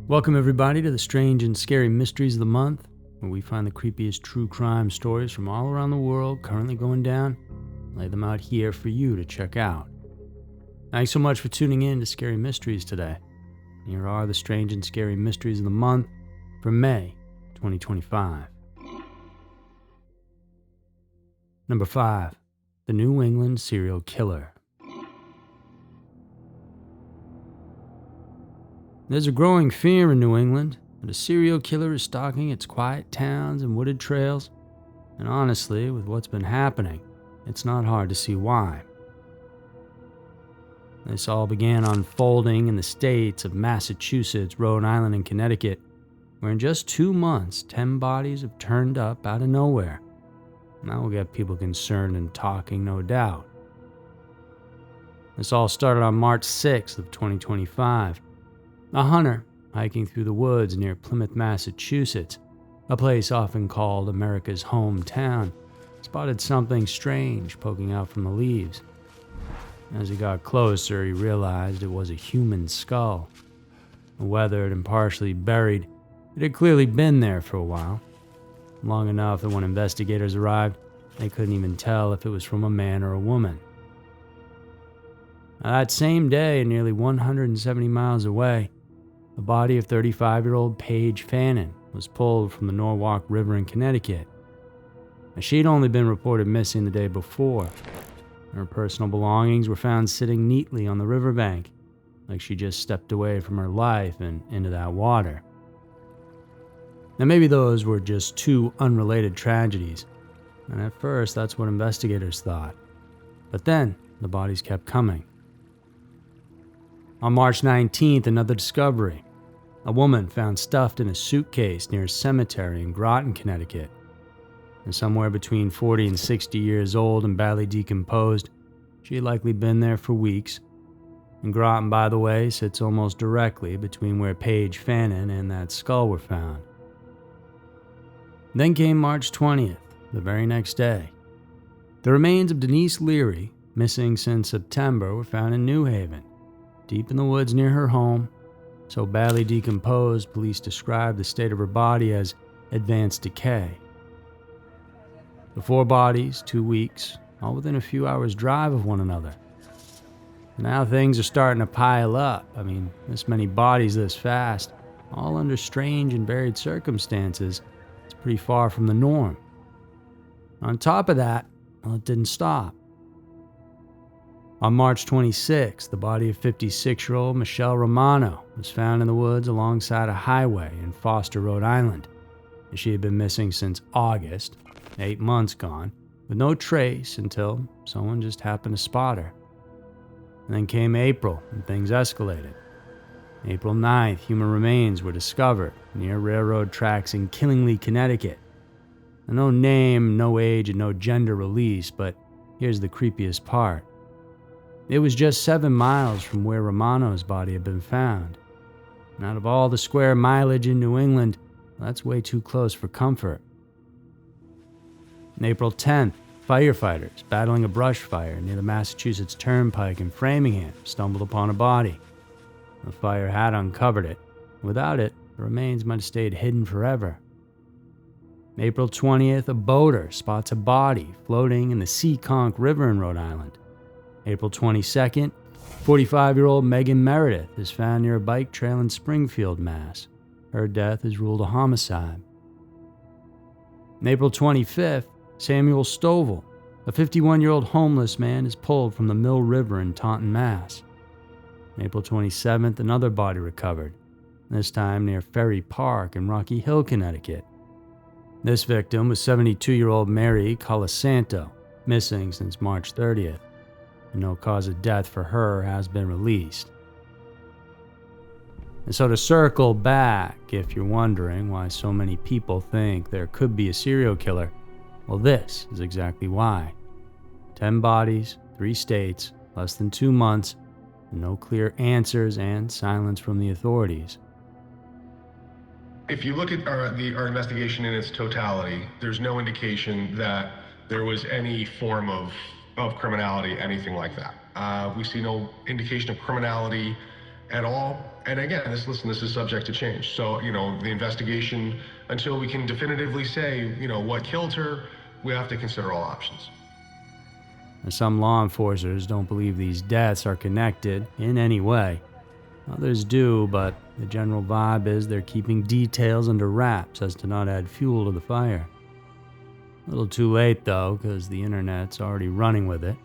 Welcome everybody to the Strange and Scary Mysteries of the Month, where we find the creepiest true crime stories from all around the world currently going down, lay them out here for you to check out. Thanks so much for tuning in to Scary Mysteries today. Here are the Strange and Scary Mysteries of the Month for May 2025. Number 5. The New England Serial Killer. There's a growing fear in New England that a serial killer is stalking its quiet towns and wooded trails, and honestly, with what's been happening, it's not hard to see why. This all began unfolding in the states of Massachusetts, Rhode Island, and Connecticut, where in just 2 months, 10 bodies have turned up out of nowhere. And that will get people concerned and talking, no doubt. This all started on March 6th of 2025. A hunter, hiking through the woods near Plymouth, Massachusetts, a place often called America's hometown, spotted something strange poking out from the leaves. As he got closer, he realized it was a human skull. Weathered and partially buried, it had clearly been there for a while, long enough that when investigators arrived, they couldn't even tell if it was from a man or a woman. Now, that same day, nearly 170 miles away, the body of 35-year-old Paige Fannin was pulled from the Norwalk River in Connecticut. Now, she'd only been reported missing the day before. Her personal belongings were found sitting neatly on the riverbank, like she just stepped away from her life and into that water. Now, maybe those were just two unrelated tragedies, and at first that's what investigators thought. But then the bodies kept coming. On March 19th, another discovery. A woman found stuffed in a suitcase near a cemetery in Groton, Connecticut. And somewhere between 40 and 60 years old and badly decomposed, she had likely been there for weeks. And Groton, by the way, sits almost directly between where Paige Fannin and that skull were found. Then came March 20th, the very next day. The remains of Denise Leary, missing since September, were found in New Haven, deep in the woods near her home, so badly decomposed police described the state of her body as advanced decay. The 4 bodies, 2 weeks, all within a few hours' drive of one another. Now things are starting to pile up. This many bodies this fast, all under strange and varied circumstances, it's pretty far from the norm. On top of that, it didn't stop. On March 26, the body of 56-year-old Michelle Romano was found in the woods alongside a highway in Foster, Rhode Island. She had been missing since August, 8 months gone, with no trace until someone just happened to spot her. And then came April, and things escalated. April 9th, human remains were discovered near railroad tracks in Killingly, Connecticut. And no name, no age, and no gender released, but here's the creepiest part. It was just 7 miles from where Romano's body had been found. And out of all the square mileage in New England, that's way too close for comfort. On April 10th, firefighters battling a brush fire near the Massachusetts Turnpike in Framingham stumbled upon a body. The fire had uncovered it. Without it, the remains might have stayed hidden forever. April 20th, a boater spots a body floating in the Seekonk River in Rhode Island. April 22nd, 45-year-old Megan Meredith is found near a bike trail in Springfield, Mass. Her death is ruled a homicide. On April 25th, Samuel Stovall, a 51-year-old homeless man, is pulled from the Mill River in Taunton, Mass. On April 27th, another body recovered, this time near Ferry Park in Rocky Hill, Connecticut. This victim was 72-year-old Mary Colasanto, missing since March 30th. No cause of death for her has been released. And so to circle back, if you're wondering why so many people think there could be a serial killer, well, this is exactly why. 10 bodies, 3 states, less than 2 months, no clear answers, and silence from the authorities. If you look at our investigation in its totality, there's no indication that there was any form of criminality, anything like that. We see no indication of criminality at all. And again, this is subject to change. So, the investigation, until we can definitively say, what killed her, we have to consider all options. Some law enforcers don't believe these deaths are connected in any way. Others do, but the general vibe is they're keeping details under wraps as to not add fuel to the fire. A little too late though, because the internet's already running with it.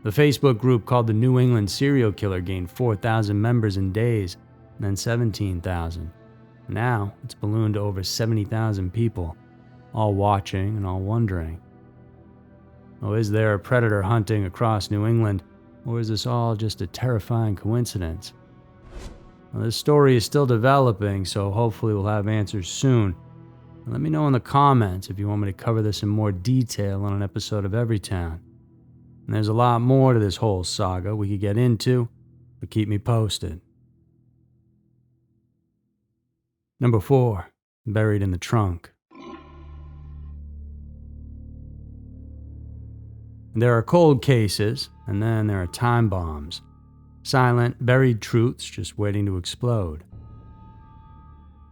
The Facebook group called the New England Serial Killer gained 4,000 members in days, and then 17,000. Now it's ballooned to over 70,000 people, all watching and all wondering. Oh, is there a predator hunting across New England, or is this all just a terrifying coincidence? Well, this story is still developing, so hopefully we'll have answers soon. Let me know in the comments if you want me to cover this in more detail on an episode of Everytown. And there's a lot more to this whole saga we could get into, but keep me posted. Number 4, buried in the trunk. There are cold cases, and then there are time bombs. Silent, buried truths just waiting to explode.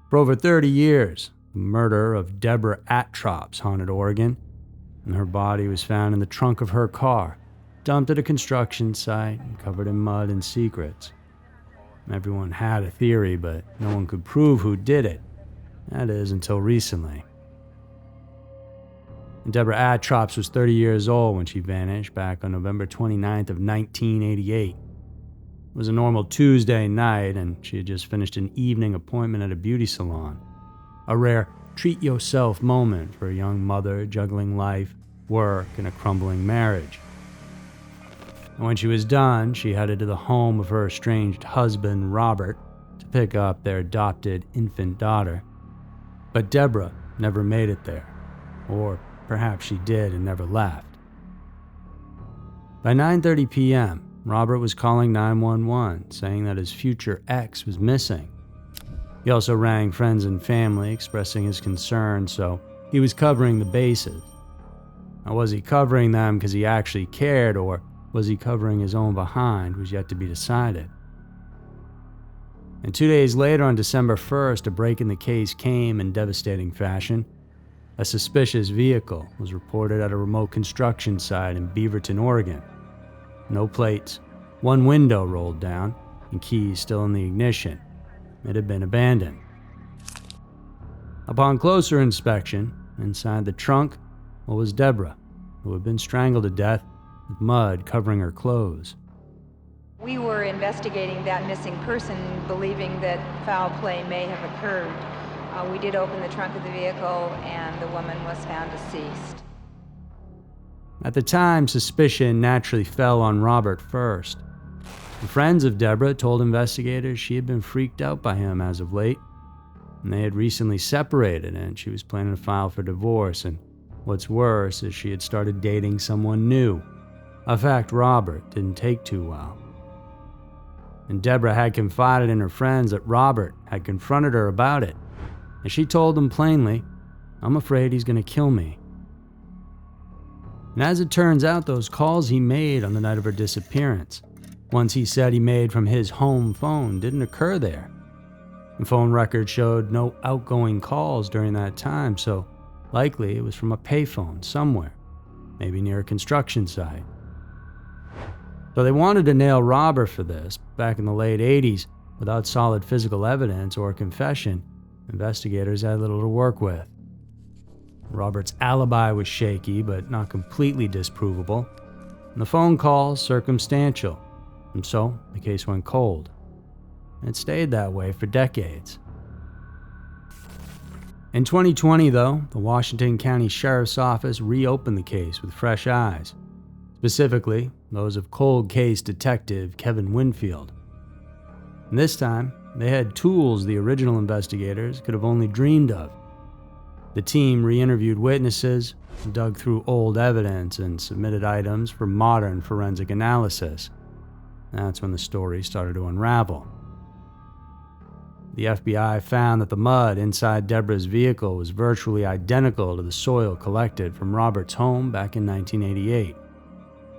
For over 30 years, the murder of Deborah Attrops haunted Oregon, and her body was found in the trunk of her car, dumped at a construction site and covered in mud and secrets. Everyone had a theory, but no one could prove who did it. That is, until recently. Deborah Attrops was 30 years old when she vanished back on November 29th of 1988. It was a normal Tuesday night, and she had just finished an evening appointment at a beauty salon. A rare treat-yourself moment for a young mother juggling life, work, and a crumbling marriage. And when she was done, she headed to the home of her estranged husband, Robert, to pick up their adopted infant daughter. But Deborah never made it there, or perhaps she did and never left. By 9:30 p.m., Robert was calling 911, saying that his future ex was missing. He also rang friends and family, expressing his concern, so he was covering the bases. Now, was he covering them because he actually cared, or was he covering his own behind was yet to be decided. And 2 days later, on December 1st, a break in the case came in devastating fashion. A suspicious vehicle was reported at a remote construction site in Beaverton, Oregon. No plates, one window rolled down, and keys still in the ignition. It had been abandoned. Upon closer inspection, inside the trunk, was Deborah, who had been strangled to death with mud covering her clothes. We were investigating that missing person, believing that foul play may have occurred. We did open the trunk of the vehicle, and the woman was found deceased. At the time, suspicion naturally fell on Robert first. The friends of Deborah told investigators she had been freaked out by him as of late, and they had recently separated, and she was planning to file for divorce, and what's worse is she had started dating someone new, a fact Robert didn't take too well. And Deborah had confided in her friends that Robert had confronted her about it, and she told them plainly, "I'm afraid he's going to kill me." And as it turns out, those calls he made on the night of her disappearance, ones he said he made from his home phone, didn't occur there. And phone records showed no outgoing calls during that time, so likely it was from a payphone somewhere, maybe near a construction site. So they wanted to nail Robert for this back in the late 80s. Without solid physical evidence or a confession, investigators had little to work with. Robert's alibi was shaky, but not completely disprovable, and the phone calls circumstantial, and so the case went cold. And it stayed that way for decades. In 2020, though, the Washington County Sheriff's Office reopened the case with fresh eyes, specifically those of cold case detective Kevin Winfield. And this time, they had tools the original investigators could have only dreamed of. The team re-interviewed witnesses, dug through old evidence, and submitted items for modern forensic analysis. That's when the story started to unravel. The FBI found that the mud inside Deborah's vehicle was virtually identical to the soil collected from Robert's home back in 1988.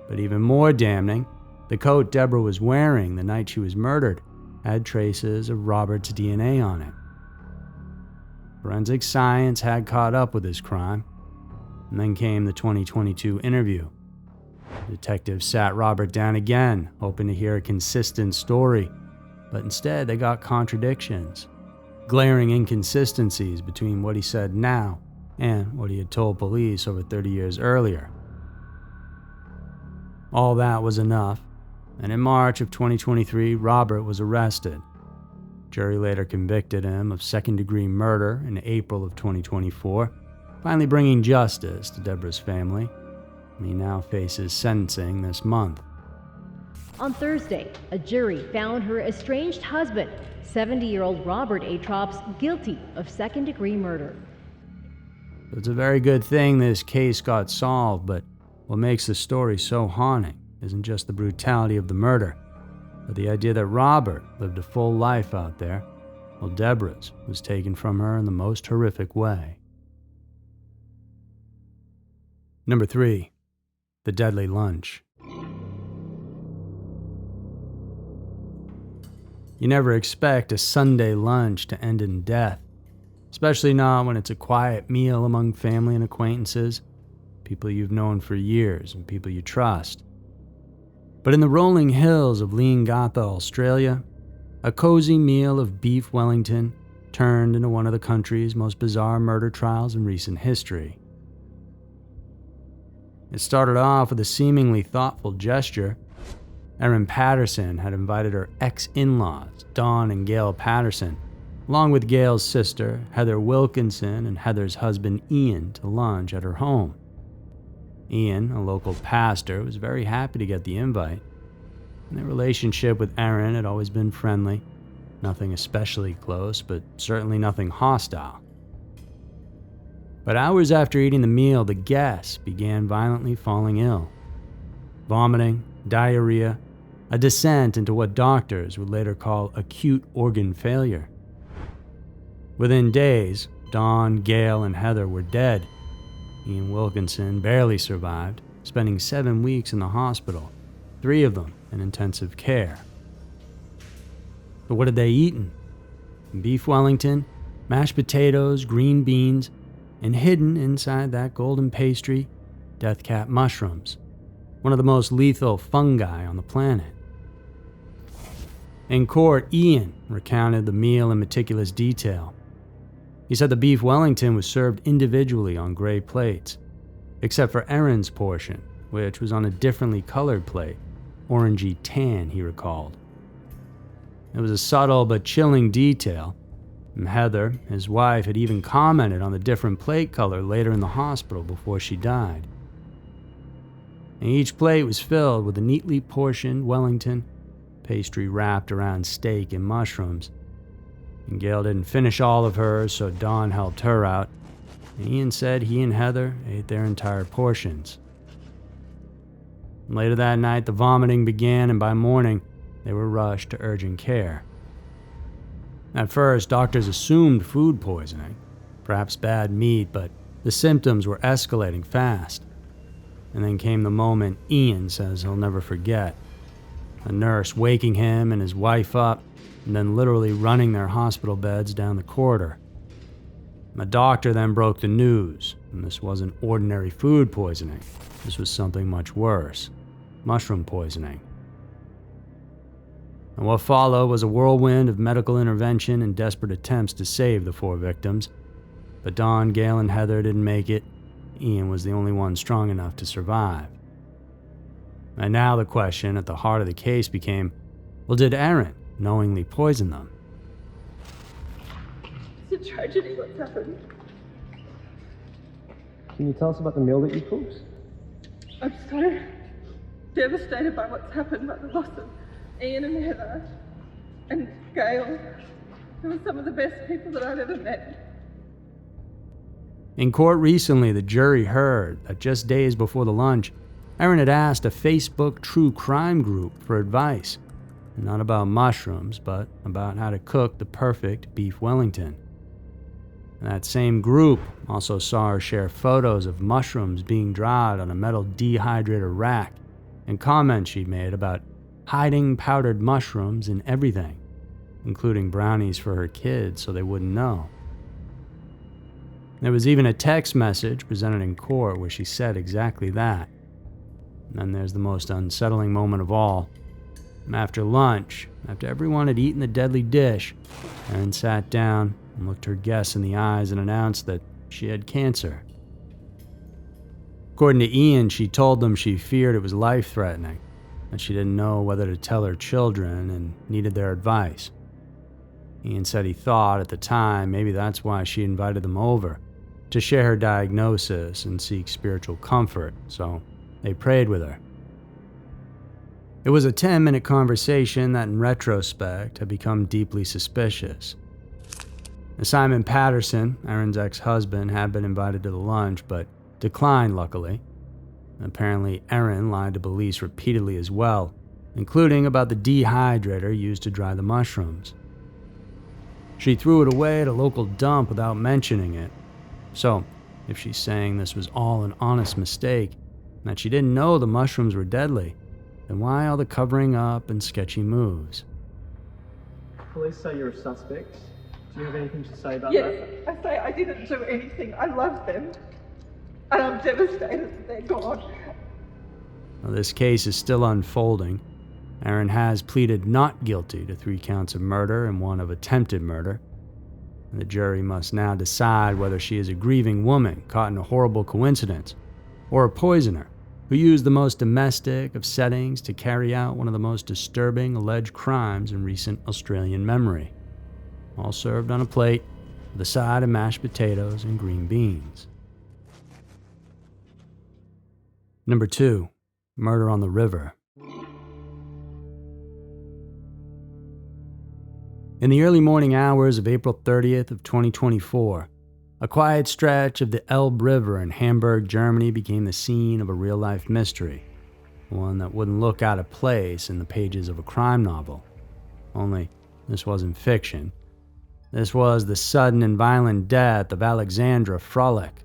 But even more damning, The coat Deborah was wearing the night she was murdered had traces of Robert's DNA on it. Forensic science had caught up with this crime, and then came the 2022 interview. Detectives sat Robert down again, hoping to hear a consistent story, but instead they got contradictions, glaring inconsistencies between what he said now and what he had told police over 30 years earlier. All that was enough, and in March of 2023, Robert was arrested. Jury later convicted him of second-degree murder in April of 2024, finally bringing justice to Deborah's family. He now faces sentencing this month. On Thursday, a jury found her estranged husband, 70-year-old Robert Atrops, guilty of second-degree murder. It's a very good thing this case got solved, but what makes the story so haunting isn't just the brutality of the murder, but the idea that Robert lived a full life out there, while Deborah's was taken from her in the most horrific way. Number 3. The Deadly Lunch. You never expect a Sunday lunch to end in death, especially not when it's a quiet meal among family and acquaintances, people you've known for years and people you trust. But in the rolling hills of Leongatha, Australia, a cozy meal of beef Wellington turned into one of the country's most bizarre murder trials in recent history. It started off with a seemingly thoughtful gesture. Erin Patterson had invited her ex-in-laws, Dawn and Gail Patterson, along with Gail's sister, Heather Wilkinson, and Heather's husband, Ian, to lunch at her home. Ian, a local pastor, was very happy to get the invite, and their relationship with Erin had always been friendly, nothing especially close, but certainly nothing hostile. But hours after eating the meal, the guests began violently falling ill. Vomiting, diarrhea, a descent into what doctors would later call acute organ failure. Within days, Dawn, Gail, and Heather were dead. Ian Wilkinson barely survived, spending 7 weeks in the hospital, 3 of them in intensive care. But what had they eaten? Beef Wellington, mashed potatoes, green beans, and hidden inside that golden pastry, death-cap mushrooms, one of the most lethal fungi on the planet. In court, Ian recounted the meal in meticulous detail. He said the beef Wellington was served individually on gray plates, except for Erin's portion, which was on a differently colored plate, orangey tan, he recalled. It was a subtle but chilling detail. And Heather, his wife, had even commented on the different plate color later in the hospital before she died. And each plate was filled with a neatly portioned Wellington, pastry wrapped around steak and mushrooms. And Gail didn't finish all of hers, so Dawn helped her out. And Ian said he and Heather ate their entire portions. And later that night, the vomiting began, and by morning, they were rushed to urgent care. At first, doctors assumed food poisoning, perhaps bad meat, but the symptoms were escalating fast. And then came the moment Ian says he'll never forget. A nurse waking him and his wife up, and then literally running their hospital beds down the corridor. A doctor then broke the news, and this wasn't ordinary food poisoning. This was something much worse, mushroom poisoning. And what followed was a whirlwind of medical intervention and desperate attempts to save the 4 victims. But Dawn, Gail, and Heather didn't make it. Ian was the only one strong enough to survive. And now the question at the heart of the case became, well, did Erin knowingly poison them? It's a tragedy what's happened. Can you tell us about the meal that you cooked? I'm so devastated by what's happened, by the loss of Ian and Heather and Gail. They were some of the best people that I've ever met. In court recently, the jury heard that just days before the lunch, Erin had asked a Facebook true crime group for advice, not about mushrooms, but about how to cook the perfect beef Wellington. And that same group also saw her share photos of mushrooms being dried on a metal dehydrator rack and comments she'd made about hiding powdered mushrooms in everything, including brownies for her kids so they wouldn't know. There was even a text message presented in court where she said exactly that. And then there's the most unsettling moment of all. After lunch, after everyone had eaten the deadly dish, Erin sat down and looked her guests in the eyes and announced that she had cancer. According to Ian, she told them she feared it was life-threatening, that she didn't know whether to tell her children and needed their advice. Ian said he thought at the time maybe that's why she invited them over, to share her diagnosis and seek spiritual comfort, so they prayed with her. It was a 10-minute conversation that in retrospect had become deeply suspicious. Simon Patterson, Erin's ex-husband, had been invited to the lunch, but declined luckily. Apparently, Erin lied to police repeatedly as well, including about the dehydrator used to dry the mushrooms. She threw it away at a local dump without mentioning it. So, if she's saying this was all an honest mistake, and that she didn't know the mushrooms were deadly, then why all the covering up and sketchy moves? Police say you're a suspect. Do you have anything to say about Yes, that? I say I didn't do anything. I love them. And I'm devastated that they're gone. Now, this case is still unfolding. Erin has pleaded not guilty to 3 counts of murder and 1 of attempted murder. And the jury must now decide whether she is a grieving woman caught in a horrible coincidence, or a poisoner who used the most domestic of settings to carry out one of the most disturbing alleged crimes in recent Australian memory. All served on a plate with a side of mashed potatoes and green beans. Number 2, Murder on the River. In the early morning hours of April 30th of 2024, a quiet stretch of the Elbe River in Hamburg, Germany became the scene of a real-life mystery, one that wouldn't look out of place in the pages of a crime novel. Only, this wasn't fiction. This was the sudden and violent death of Alexandra Froelich,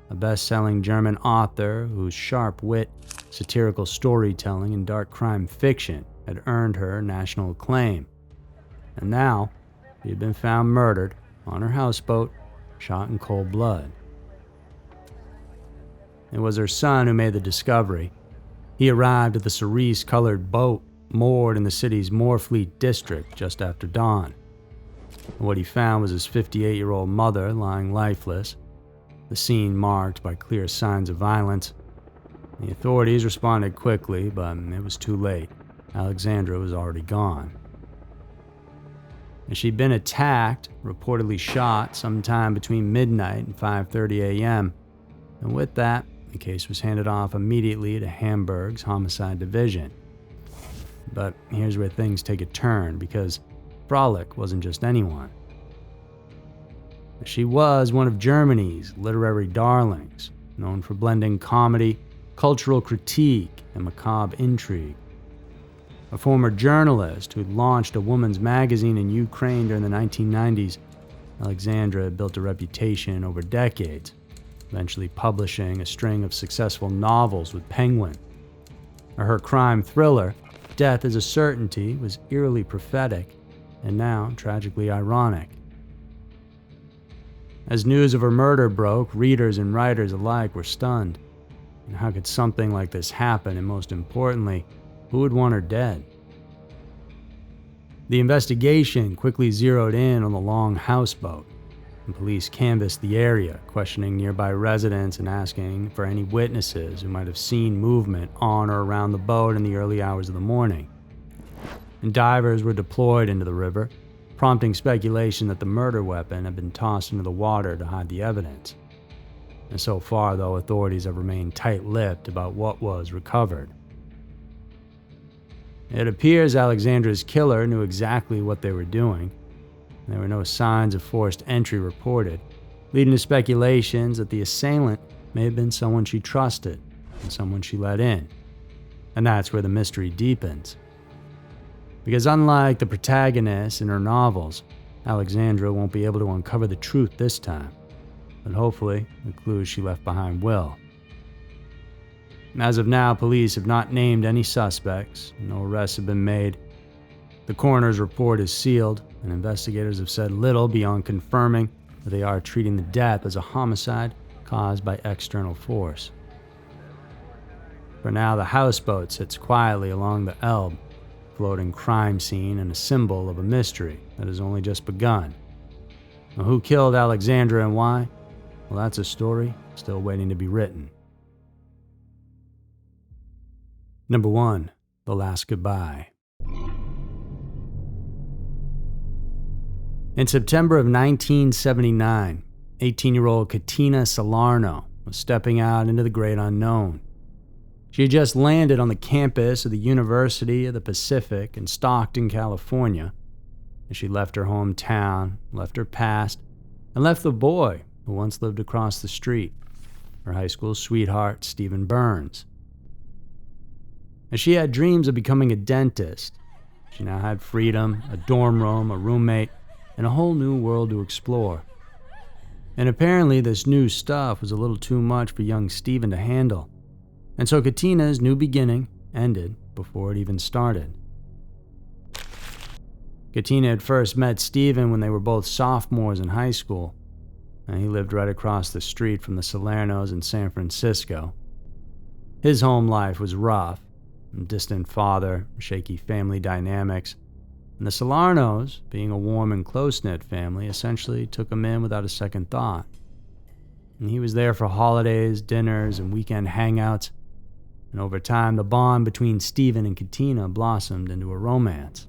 a best-selling German author whose sharp wit, satirical storytelling, and dark crime fiction had earned her national acclaim. And now, she had been found murdered on her houseboat, shot in cold blood. It was her son who made the discovery. He arrived at the cerise-colored boat moored in the city's Moorfleet district just after dawn. What he found was his 58-year-old mother lying lifeless, the scene marked by clear signs of violence. The authorities responded quickly, but it was too late. Alexandra was already gone. She'd been attacked, reportedly shot, sometime between midnight and 5:30 a.m., and with that, the case was handed off immediately to Hamburg's Homicide Division. But here's where things take a turn, because Froelich wasn't just anyone. She was one of Germany's literary darlings, known for blending comedy, cultural critique, and macabre intrigue. A former journalist who'd launched a woman's magazine in Ukraine during the 1990s, Alexandra had built a reputation over decades, eventually publishing a string of successful novels with Penguin. Her crime thriller, Death is a Certainty, was eerily prophetic and now tragically ironic. As news of her murder broke, readers and writers alike were stunned. And how could something like this happen, and most importantly, who would want her dead? The investigation quickly zeroed in on the long houseboat, and police canvassed the area, questioning nearby residents and asking for any witnesses who might have seen movement on or around the boat in the early hours of the morning. And divers were deployed into the river, prompting speculation that the murder weapon had been tossed into the water to hide the evidence. And so far, though, authorities have remained tight-lipped about what was recovered. It appears Alexandra's killer knew exactly what they were doing. There were no signs of forced entry reported, leading to speculations that the assailant may have been someone she trusted and someone she let in. And that's where the mystery deepens. Because unlike the protagonist in her novels, Alexandra won't be able to uncover the truth this time, but hopefully the clues she left behind will. As of now, police have not named any suspects. No arrests have been made. The coroner's report is sealed, and investigators have said little beyond confirming that they are treating the death as a homicide caused by external force. For now, the houseboat sits quietly along the Elbe, floating crime scene and a symbol of a mystery that has only just begun. Now, who killed Alexandra and why? Well, that's a story still waiting to be written. Number 1, The Last Goodbye. In September of 1979, 18-year-old Katina Salarno was stepping out into the great unknown. She had just landed on the campus of the University of the Pacific in Stockton, California, and she left her hometown, left her past, and left the boy who once lived across the street, her high school sweetheart, Stephen Burns. As she had dreams of becoming a dentist, she now had freedom, a dorm room, a roommate, and a whole new world to explore. And apparently this new stuff was a little too much for young Stephen to handle. And so Katina's new beginning ended before it even started. Katina had first met Stephen when they were both sophomores in high school, and he lived right across the street from the Salernos in San Francisco. His home life was rough, distant father, shaky family dynamics, and the Salernos, being a warm and close-knit family, essentially took him in without a second thought. And he was there for holidays, dinners, and weekend hangouts, and over time the bond between Stephen and Katina blossomed into a romance.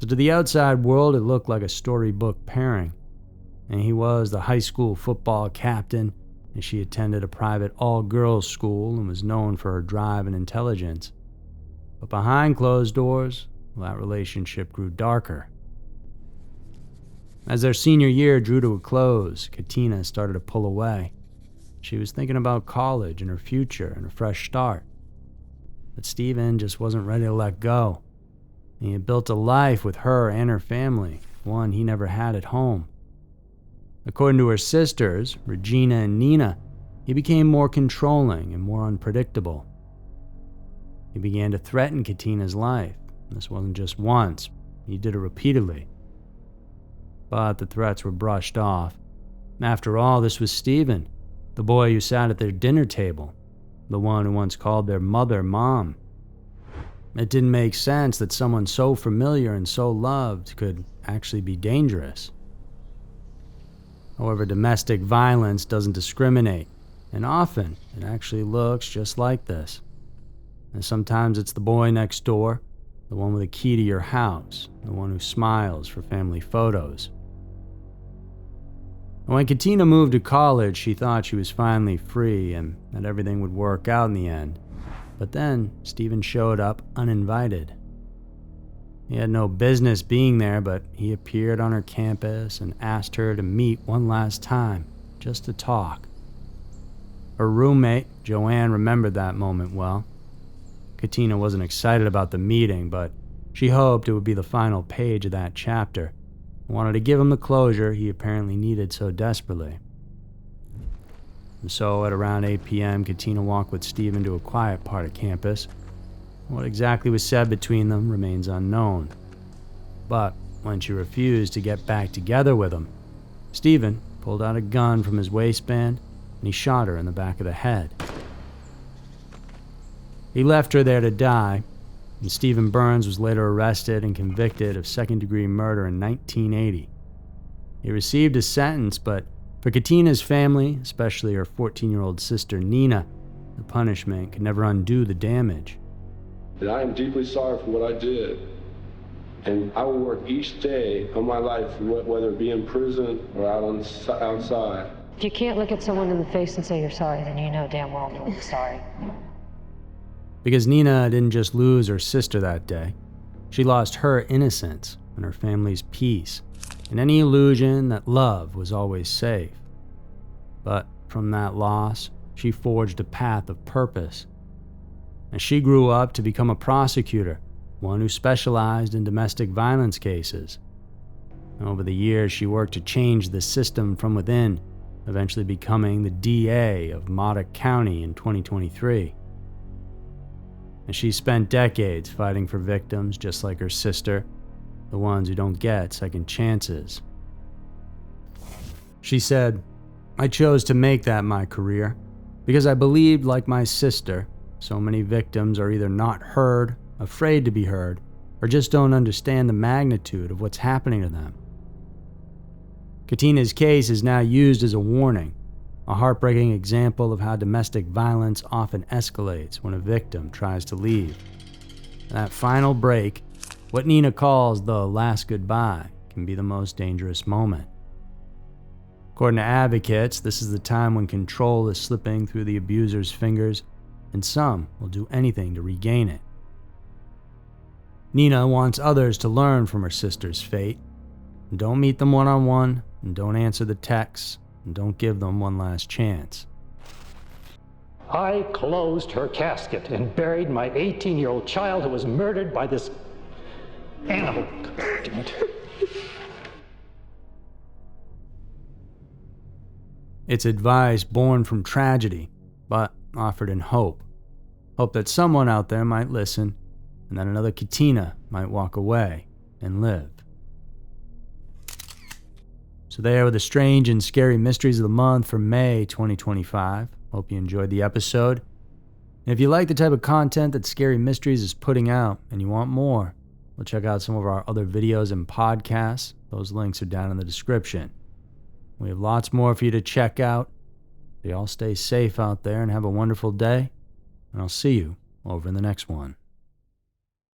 So to the outside world it looked like a storybook pairing, and he was the high school football captain, and she attended a private all-girls school and was known for her drive and intelligence. But behind closed doors, that relationship grew darker. As their senior year drew to a close, Katina started to pull away. She was thinking about college and her future and a fresh start. But Stephen just wasn't ready to let go. He had built a life with her and her family, one he never had at home. According to her sisters, Regina and Nina, he became more controlling and more unpredictable. He began to threaten Katina's life. This wasn't just once, he did it repeatedly. But the threats were brushed off. After all, this was Stephen, the boy who sat at their dinner table, the one who once called their mother Mom. It didn't make sense that someone so familiar and so loved could actually be dangerous. However, domestic violence doesn't discriminate, and often it actually looks just like this. And sometimes it's the boy next door, the one with a key to your house, the one who smiles for family photos. When Katina moved to college, she thought she was finally free and that everything would work out in the end. But then, Stephen showed up uninvited. He had no business being there, but he appeared on her campus and asked her to meet one last time, just to talk. Her roommate, Joanne, remembered that moment well. Katina wasn't excited about the meeting, but she hoped it would be the final page of that chapter, and wanted to give him the closure he apparently needed so desperately. And so at around 8 p.m., Katina walked with Stephen to a quiet part of campus. What exactly was said between them remains unknown. But when she refused to get back together with him, Stephen pulled out a gun from his waistband and he shot her in the back of the head. He left her there to die, and Stephen Burns was later arrested and convicted of second-degree murder in 1980. He received a sentence, but for Katina's family, especially her 14-year-old sister Nina, the punishment could never undo the damage. And I am deeply sorry for what I did, and I will work each day of my life, whether it be in prison or outside. If you can't look at someone in the face and say you're sorry, then you know damn well you're sorry. Because Nina didn't just lose her sister that day. She lost her innocence and her family's peace, and any illusion that love was always safe. But from that loss, she forged a path of purpose. And she grew up to become a prosecutor, one who specialized in domestic violence cases. Over the years, she worked to change the system from within, eventually becoming the DA of Modoc County in 2023. And she spent decades fighting for victims just like her sister, the ones who don't get second chances. She said, "I chose to make that my career because I believed, like my sister, so many victims are either not heard, afraid to be heard, or just don't understand the magnitude of what's happening to them." Katina's case is now used as a warning, a heartbreaking example of how domestic violence often escalates when a victim tries to leave. That final break, what Nina calls the last goodbye, can be the most dangerous moment. According to advocates, this is the time when control is slipping through the abuser's fingers, and some will do anything to regain it. Nina wants others to learn from her sister's fate. Don't meet them one-on-one, and don't answer the texts, and don't give them one last chance. I closed her casket and buried my 18-year-old child who was murdered by this animal. God damn it. It's advice born from tragedy, but offered in hope. Hope that someone out there might listen, and that another Katina might walk away and live. So there were the strange and scary mysteries of the month for May 2025. Hope you enjoyed the episode. And if you like the type of content that Scary Mysteries is putting out and you want more, well, check out some of our other videos and podcasts. Those links are down in the description. We have lots more for you to check out. So y'all stay safe out there and have a wonderful day. And I'll see you over in the next one.